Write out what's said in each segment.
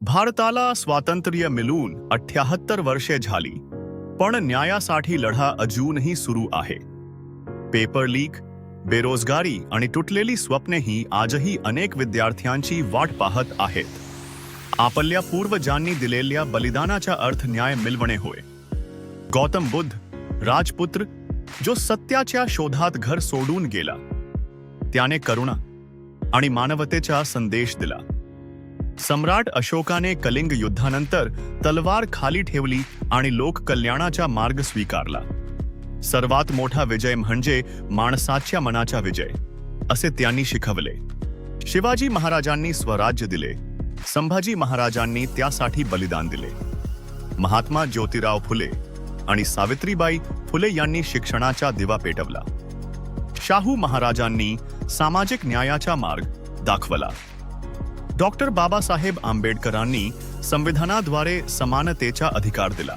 भारताला स्वातंत्र्य मिळून 78 वर्षे झाली, पण न्यायासाठी लढा अजूनही सुरू आहे. पेपर लीक, बेरोजगारी आणि तुटलेली स्वप्नेही आजही अनेक विद्यार्थ्यांची वाट पाहत आहेत. आपल्या पूर्वजांनी दिलेल्या बलिदानाचा अर्थ न्याय मिळवणे होय. गौतम बुद्ध, राजपुत्र, जो सत्याच्या शोधात घर सोडून गेला, त्याने करुणा आणि मानवतेचा संदेश दिला. सम्राट अशोकाने कलिंग युद्धानंतर तलवार खाली ठेवली आणि लोक कल्याणाचा मार्ग स्वीकारला. सर्वात मोठा विजय म्हणजे माणसाच्या मनाचा विजय, असे त्यांनी शिकवले. शिवाजी महाराजांनी स्वराज्य दिले, संभाजी महाराजांनी त्यासाठी बलिदान दिले. महात्मा ज्योतिराव फुले आणि सावित्रीबाई फुले यांनी शिक्षणाचा दिवा पेटवला. शाहू महाराजांनी सामाजिक न्यायाचा मार्ग दाखवला. डॉक्टर बाबासाहेब आंबेडकरांनी संविधानाद्वारे समानतेचा अधिकार दिला.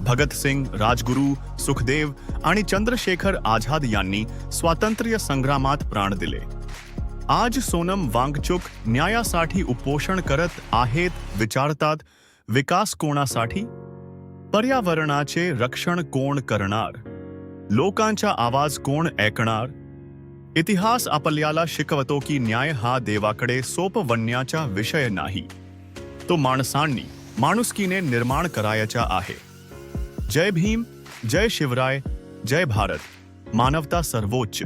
भगतसिंग, राजगुरू, सुखदेव आणि चंद्रशेखर आझाद यांनी स्वातंत्र्य संग्रामात प्राण दिले. आज सोनम वांगचुक न्यायासाठी उपोषण करत आहेत, विचारतात, विकास कोणासाठी? पर्यावरणाचे रक्षण कोण करणार? लोकांचा आवाज कोण ऐकणार? इतिहास आपल्याला शिकवतो की न्याय हा देवाकडे सोपवण्याचा विषय नाही, तो माणसांनी माणुसकीने निर्माण करायचा आहे. जय भीम, जय शिवराय, जय भारत. मानवता सर्वोच्च.